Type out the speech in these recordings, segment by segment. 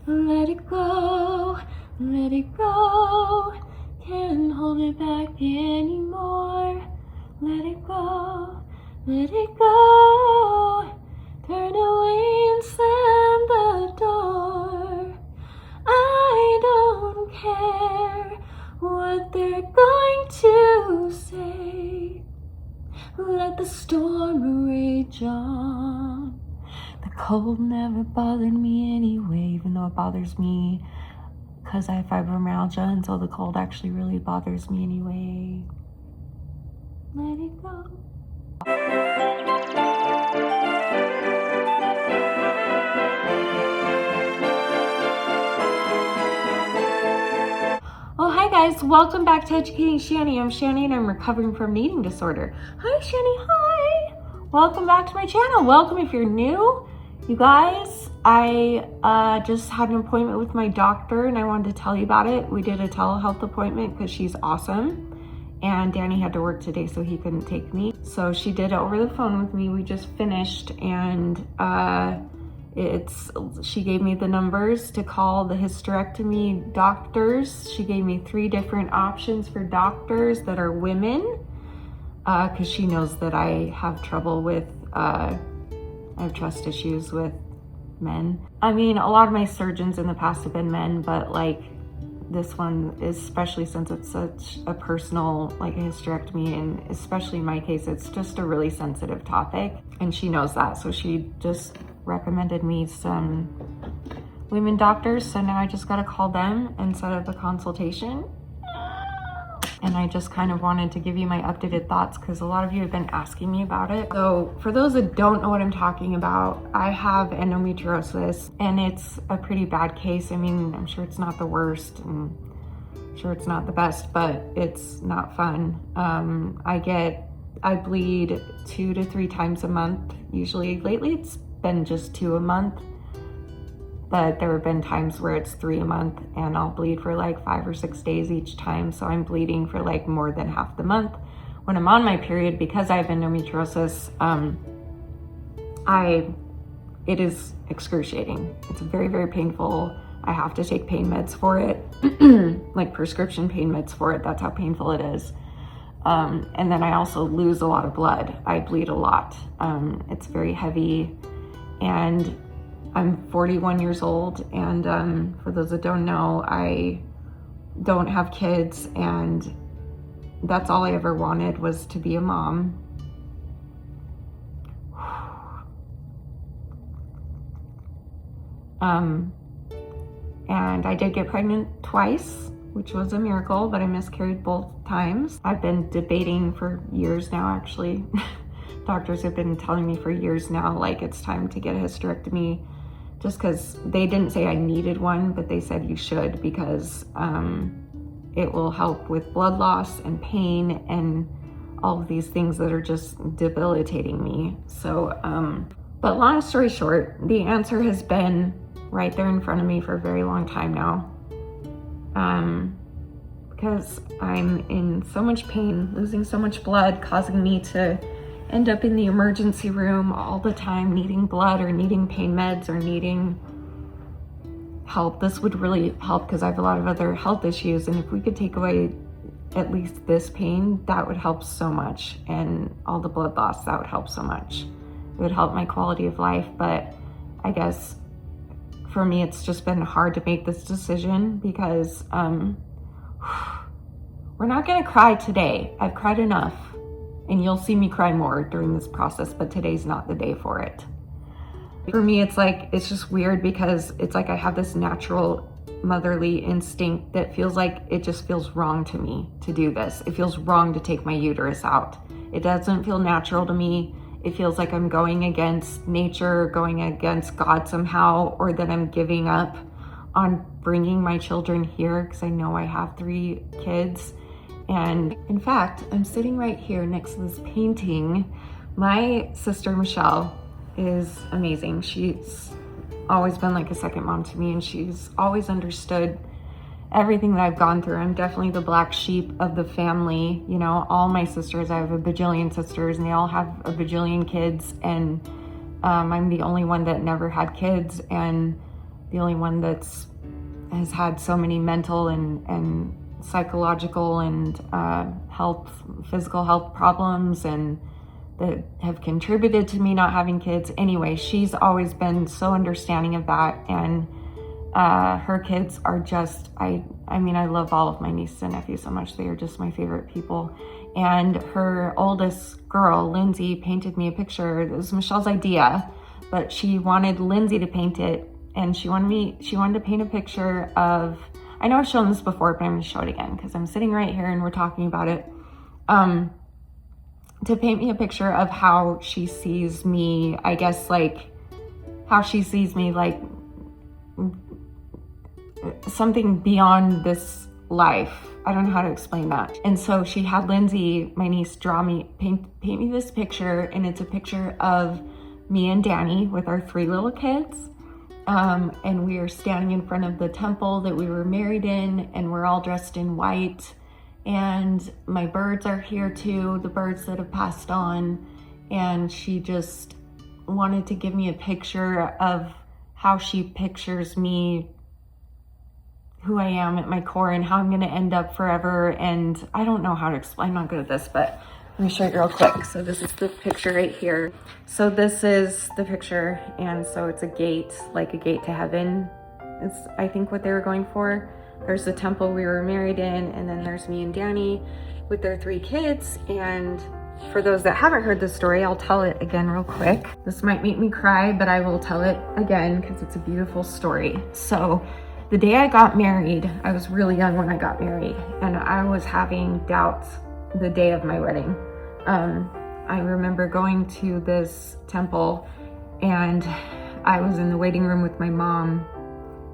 Let it go, let it go. Can't hold it back anymore. Let it go, let it go. Turn away and slam the door. I don't care what they're going to say. Let the storm rage on. The cold never bothered me anyway, even though it bothers me because I have fibromyalgia, and so the cold actually really bothers me anyway. Let it go. Oh, hi guys, welcome back to Educating Shani. I'm Shani and I'm recovering from an eating disorder. Hi Shani, hi! Welcome back to my channel. Welcome if you're new. You guys, I just had an appointment with my doctor and I wanted to tell you about it. We did a telehealth appointment because she's awesome. And Danny had to work today, so he couldn't take me. So she did it over the phone with me. We just finished, and she gave me the numbers to call the hysterectomy doctors. She gave me 3 different options for doctors that are women, because she knows that I have trouble with, I have trust issues with men. I mean, a lot of my surgeons in the past have been men, but like, this one, especially since it's such a personal, like a hysterectomy, and especially in my case, it's just a really sensitive topic, and she knows that, so she just recommended me some women doctors. So now I just got to call them and set up a consultation. And I just kind of wanted to give you my updated thoughts because a lot of you have been asking me about it. So for those that don't know what I'm talking about, I have endometriosis, and it's a pretty bad case. I mean, I'm sure it's not the worst, and I'm sure it's not the best, but it's not fun. I bleed 2 to 3 times a month. Usually, lately it's been just 2 a month, but there have been times where it's 3 a month, and I'll bleed for like 5 or 6 days each time. So I'm bleeding for like more than half the month. When I'm on my period, because I have endometriosis, it is excruciating. It's very, very painful. I have to take pain meds for it, like prescription pain meds for it. That's how painful it is. And then I also lose a lot of blood. I bleed a lot. It's very heavy, and I'm 41 years old, and for those that don't know, I don't have kids, and that's all I ever wanted was to be a mom. And I did get pregnant twice, which was a miracle, but I miscarried both times. I've been debating for years now, actually. Doctors have been telling me for years now, like, it's time to get a hysterectomy, just because they didn't say I needed one, but they said you should, because it will help with blood loss and pain and all of these things that are just debilitating me. So, but long story short, the answer has been right there in front of me for a very long time now. Because I'm in so much pain, losing so much blood, causing me to end up in the emergency room all the time, needing blood or needing pain meds or needing help. This would really help because I have a lot of other health issues, and if we could take away at least this pain, that would help so much, and all the blood loss, that would help so much. It would help my quality of life. But I guess for me, it's just been hard to make this decision because we're not gonna cry today. I've cried enough, and you'll see me cry more during this process, but today's not the day for it. For me, it's like, it's just weird because it's like I have this natural motherly instinct that feels like it just feels wrong to me to do this. It feels wrong to take my uterus out. It doesn't feel natural to me. It feels like I'm going against nature, going against God somehow, or that I'm giving up on bringing my children here because I know I have 3 kids. And in fact, I'm sitting right here next to this painting. My sister, Michelle, is amazing. She's always been like a second mom to me, and she's always understood everything that I've gone through. I'm definitely the black sheep of the family. You know, all my sisters, I have a bajillion sisters, and they all have a bajillion kids, and I'm the only one that never had kids. And the only one has had so many mental and psychological and physical health problems, and that have contributed to me not having kids. Anyway, she's always been so understanding of that, and her kids are just, I love all of my nieces and nephews so much. They are just my favorite people. And her oldest girl, Lindsay, painted me a picture. It was Michelle's idea, but she wanted Lindsay to paint it, and she wanted to paint a picture of, I know I've shown this before, but I'm gonna show it again because I'm sitting right here and we're talking about it. To paint me a picture of how she sees me, I guess, like how she sees me, like something beyond this life. I don't know how to explain that. And so she had Lindsay, my niece, paint me this picture, and it's a picture of me and Danny with our 3 little kids. And we are standing in front of the temple that we were married in, and we're all dressed in white. And my birds are here too, the birds that have passed on. And she just wanted to give me a picture of how she pictures me, who I am at my core, and how I'm gonna end up forever. And I don't know how to explain, I'm not good at this, but let me show you real quick. So this is the picture right here. So this is the picture, and so it's a gate, like a gate to heaven. It's, I think, what they were going for. There's the temple we were married in, and then there's me and Danny with their 3 kids. And for those that haven't heard the story, I'll tell it again real quick. This might make me cry, but I will tell it again because it's a beautiful story. So the day I got married, I was really young when I got married, and I was having doubts the day of my wedding. I remember going to this temple, and I was in the waiting room with my mom,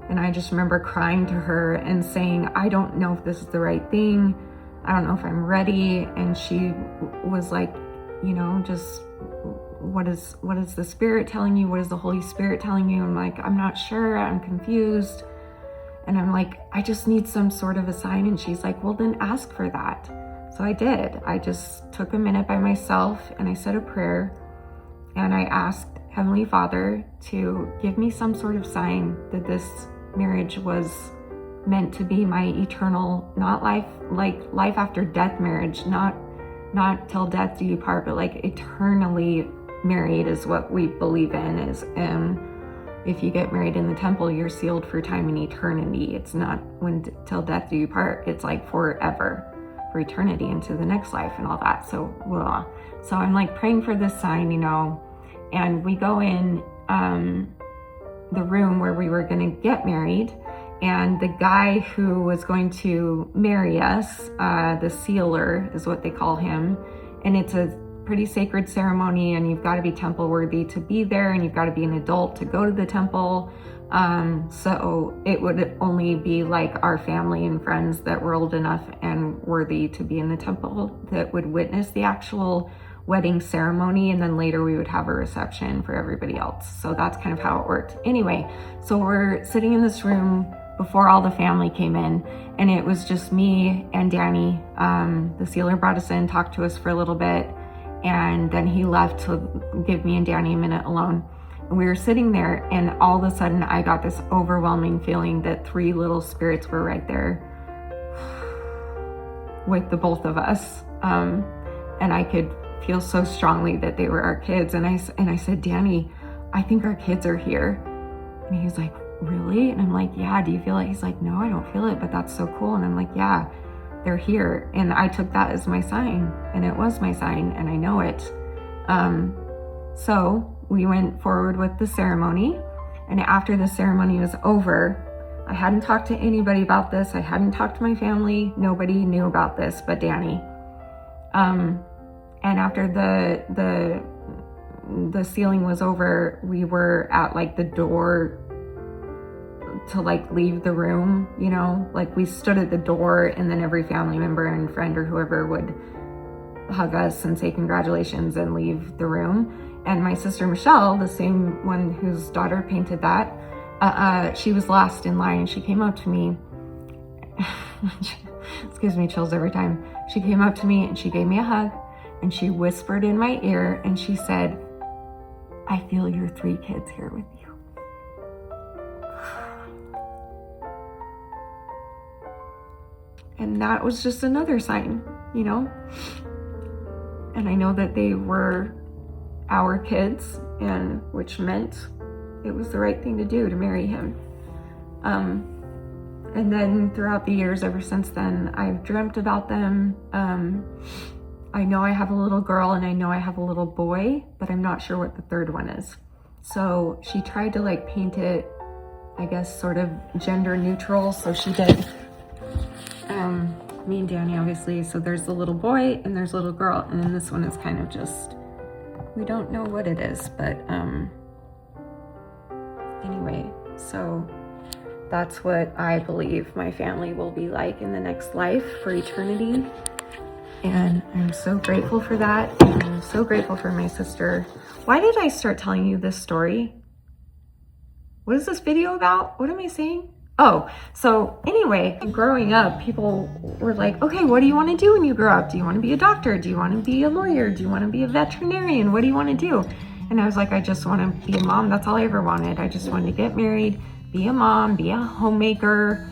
and I just remember crying to her and saying, I don't know if this is the right thing. I don't know if I'm ready. And she was like, just what is the Spirit telling you? What is the Holy Spirit telling you? I'm like, I'm not sure, I'm confused. And I'm like, I just need some sort of a sign. And she's like, well, then ask for that. So I did. I just took a minute by myself and I said a prayer, and I asked Heavenly Father to give me some sort of sign that this marriage was meant to be my eternal, not life, like life after death marriage, not till death do you part, but like eternally married is what we believe in. Is if you get married in the temple, you're sealed for time and eternity. It's not till death do you part. It's like forever, for eternity into the next life and all that. So I'm like praying for this sign, and we go in the room where we were going to get married, and the guy who was going to marry us, the sealer is what they call him, and it's a pretty sacred ceremony, and you've got to be temple worthy to be there, and you've got to be an adult to go to the temple. So it would only be like our family and friends that were old enough and worthy to be in the temple that would witness the actual wedding ceremony, and then later we would have a reception for everybody else. So that's kind of how it worked. Anyway, so we're sitting in this room before all the family came in, and it was just me and Danny. The sealer brought us in, talked to us for a little bit, and then he left to give me and Danny a minute alone. And we were sitting there, and all of a sudden I got this overwhelming feeling that 3 little spirits were right there with the both of us. And I could feel so strongly that they were our kids. And I said, Danny, I think our kids are here. And he's like, really? And I'm like, yeah, do you feel it? He's like, no, I don't feel it, but that's so cool. And I'm like, yeah, they're here. And I took that as my sign, and it was my sign, and I know it. So we went forward with the ceremony, and after the ceremony was over, I hadn't talked to anybody about this. I hadn't talked to my family. Nobody knew about this but Danny. And after the sealing was over, we were at like the door to like leave the room, like we stood at the door, and then every family member and friend or whoever would hug us and say congratulations and leave the room. And my sister Michelle, the same one whose daughter painted that, she was last in line. She came up to me. This gives me chills every time. She came up to me and she gave me a hug, and she whispered in my ear and she said, I feel your 3 kids here with you. And that was just another sign, you know? And I know that they were our kids, and which meant it was the right thing to do to marry him. And then throughout the years, ever since then, I've dreamt about them. I know I have a little girl and I know I have a little boy, but I'm not sure what the third one is. So she tried to like paint it, I guess, sort of gender neutral. So she did, me and Danny, obviously. So there's the little boy and there's a little girl. And then this one is kind of just, we don't know what it is, but anyway, so that's what I believe my family will be like in the next life for eternity. And I'm so grateful for that. And I'm so grateful for my sister. Why did I start telling you this story? What is this video about? What am I saying? Oh, so anyway, growing up, people were like, okay, what do you want to do when you grow up? Do you want to be a doctor? Do you want to be a lawyer? Do you want to be a veterinarian? What do you want to do? And I was like, I just want to be a mom. That's all I ever wanted. I just wanted to get married, be a mom, be a homemaker,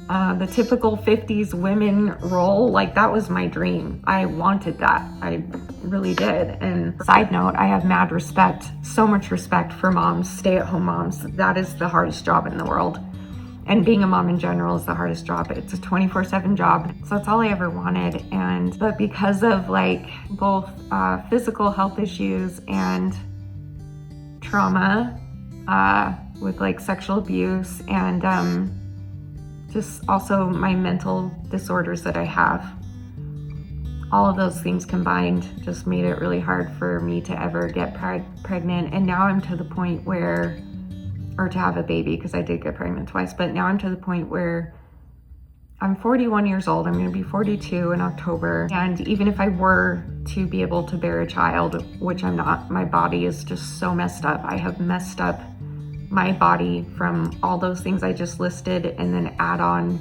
the typical 50s women role. Like, that was my dream. I wanted that. I really did. And side note, I have mad respect, so much respect for moms, stay-at-home moms. That is the hardest job in the world. And being a mom in general is the hardest job. It's a 24/7 job. So that's all I ever wanted. But because of like both physical health issues and trauma with like sexual abuse and just also my mental disorders that I have, all of those things combined just made it really hard for me to ever get pregnant. And now I'm to the point where, or to have a baby, because I did get pregnant twice, but now I'm to the point where I'm 41 years old. I'm going to be 42 in October. And even if I were to be able to bear a child, which I'm not, my body is just so messed up. I have messed up my body from all those things I just listed, and then add on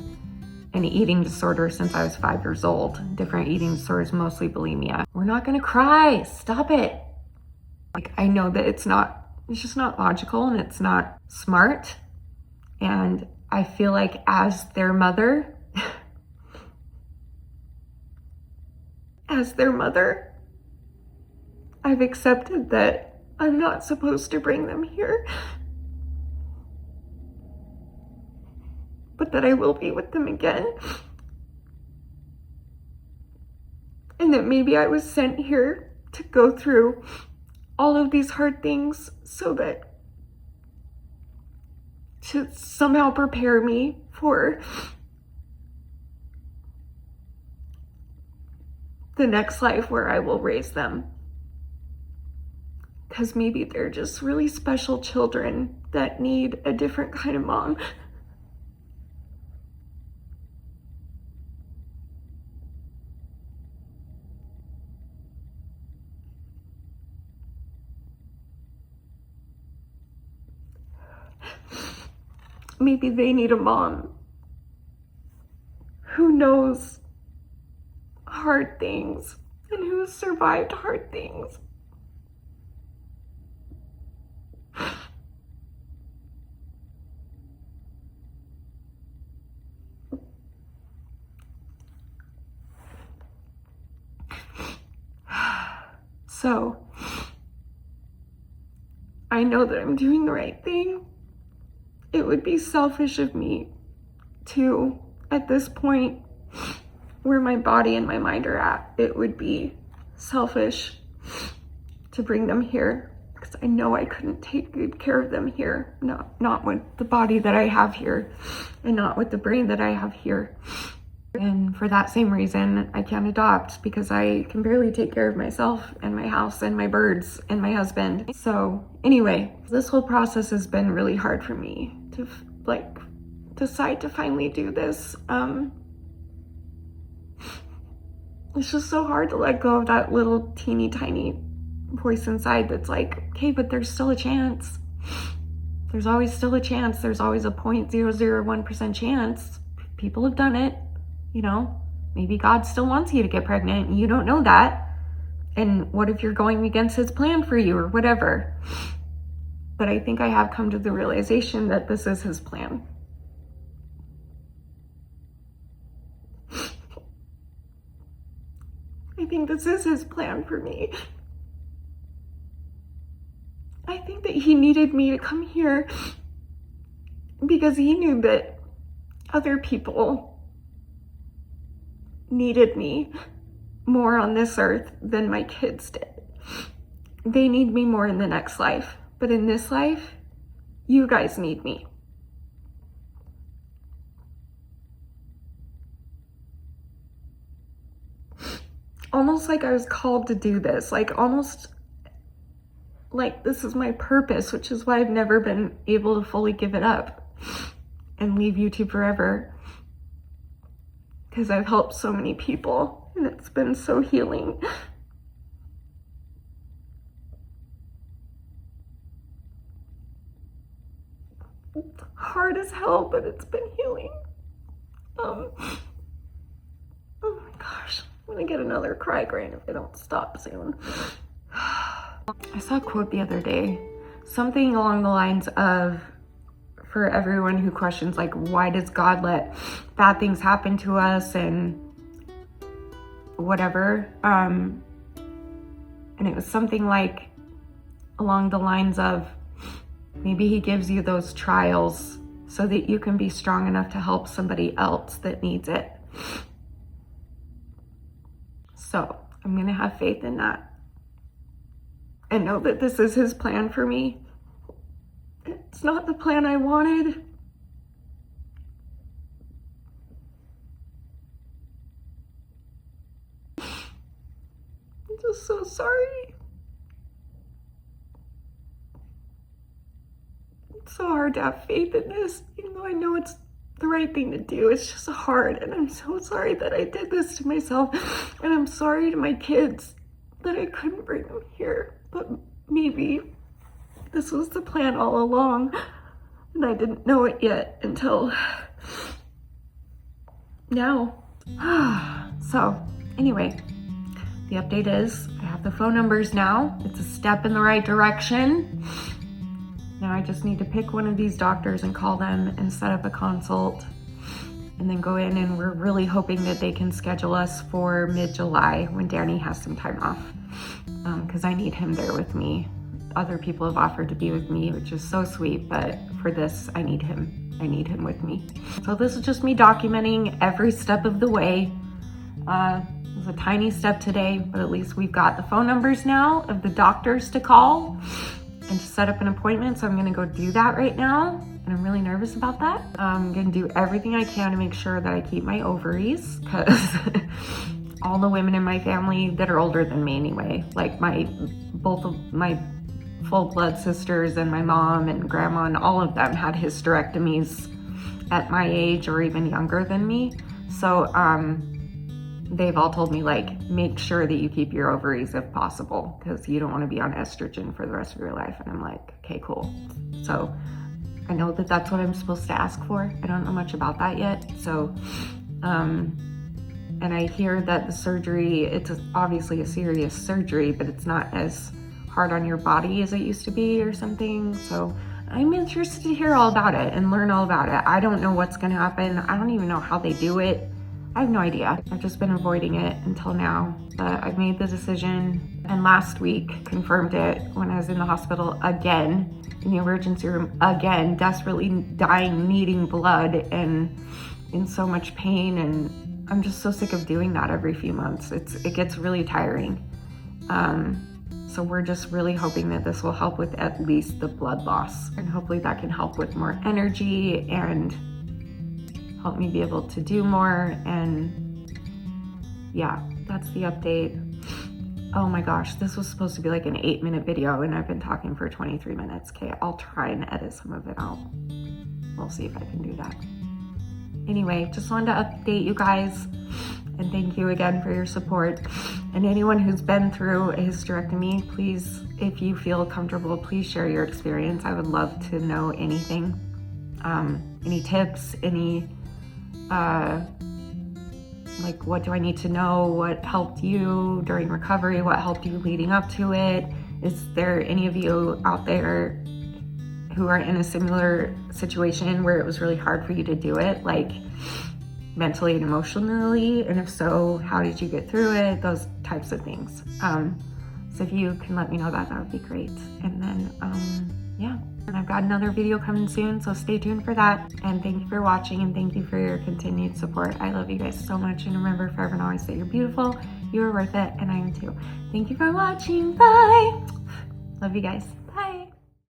an eating disorder since I was 5 years old. Different eating disorders, mostly bulimia. We're not going to cry. Stop it. Like, I know that it's just not logical and it's not smart. And I feel like as their mother, I've accepted that I'm not supposed to bring them here, but that I will be with them again. And that maybe I was sent here to go through all of these hard things so that to somehow prepare me for the next life where I will raise them. Because maybe they're just really special children that need a different kind of mom. Maybe they need a mom who knows hard things and who's survived hard things. So, I know that I'm doing the right thing. It would be selfish of me to, at this point where my body and my mind are at, it would be selfish to bring them here, because I know I couldn't take good care of them here. Not with the body that I have here, and not with the brain that I have here. And for that same reason, I can't adopt, because I can barely take care of myself and my house and my birds and my husband. So anyway, this whole process has been really hard for me to like decide to finally do this. It's just so hard to let go of that little teeny tiny voice inside that's like, okay, but there's still a chance. There's always still a chance. There's always a 0.001% chance. People have done it. You know, maybe God still wants you to get pregnant and you don't know that. And what if you're going against his plan for you or whatever? But I think I have come to the realization that this is his plan. think this is his plan for me. I think that he needed me to come here because he knew that other people needed me more on this earth than my kids did. They need me more in the next life, but in this life, you guys need me. Almost like I was called to do this, like almost like this is my purpose, which is why I've never been able to fully give it up and leave YouTube forever, because I've helped so many people and it's been so healing. It's hard as hell, but it's been healing. Oh my gosh, I'm gonna get another cry grain if I don't stop soon. I saw a quote the other day, something along the lines of, for everyone who questions, like, why does God let bad things happen to us and whatever, and it was something like along the lines of, maybe he gives you those trials so that you can be strong enough to help somebody else that needs it. So I'm gonna have faith in that and know that this is his plan for me. It's not the plan I wanted. I'm just so sorry. It's so hard to have faith in this, even though I know it's the right thing to do. It's just hard, and I'm so sorry that I did this to myself, and I'm sorry to my kids that I couldn't bring them here, but maybe this was the plan all along, and I didn't know it yet until now. So anyway, the update is I have the phone numbers now. It's a step in the right direction. Now I just need to pick one of these doctors and call them and set up a consult and then go in, and we're really hoping that they can schedule us for mid-July when Danny has some time off, because I need him there with me. Other people have offered to be with me, which is so sweet, but for this, I need him. I need him with me. So this is just me documenting every step of the way. It was a tiny step today, but at least we've got the phone numbers now of the doctors to call and to set up an appointment. So I'm gonna go do that right now. And I'm really nervous about that. I'm gonna do everything I can to make sure that I keep my ovaries, because all the women in my family that are older than me anyway, like both of my full blood sisters and my mom and grandma and all of them had hysterectomies at my age or even younger than me. So they've all told me, like, make sure that you keep your ovaries if possible, because you don't want to be on estrogen for the rest of your life. And I'm like, okay, cool. So I know that that's what I'm supposed to ask for. I don't know much about that yet. So, and I hear that the surgery, it's obviously a serious surgery, but it's not as hard on your body as it used to be or something. So I'm interested to hear all about it and learn all about it. I don't know what's gonna happen. I don't even know how they do it. I have no idea. I've just been avoiding it until now, but I've made the decision, and last week confirmed it when I was in the hospital again, in the emergency room again, desperately dying, needing blood and in so much pain. And I'm just so sick of doing that every few months. It gets really tiring. So we're just really hoping that this will help with at least the blood loss, and hopefully that can help with more energy and help me be able to do more. And yeah, that's the update. Oh my gosh, this was supposed to be like an 8-minute video and I've been talking for 23 minutes. Okay, I'll try and edit some of it out. We'll see if I can do that. Anyway, just wanted to update you guys, and thank you again for your support. And anyone who's been through a hysterectomy, please, if you feel comfortable, please share your experience. I would love to know anything. Any tips, any, like, what do I need to know? What helped you during recovery? What helped you leading up to it? Is there any of you out there who are in a similar situation where it was really hard for you to do it? Like, mentally and emotionally? And if so, how did you get through it? Those types of things. So if you can let me know that, that would be great. And then, yeah, and I've got another video coming soon, so stay tuned for that. And thank you for watching, and thank you for your continued support. I love you guys so much, and remember forever and always that you're beautiful, you are worth it, and I am too. Thank you for watching. Bye. Love you guys.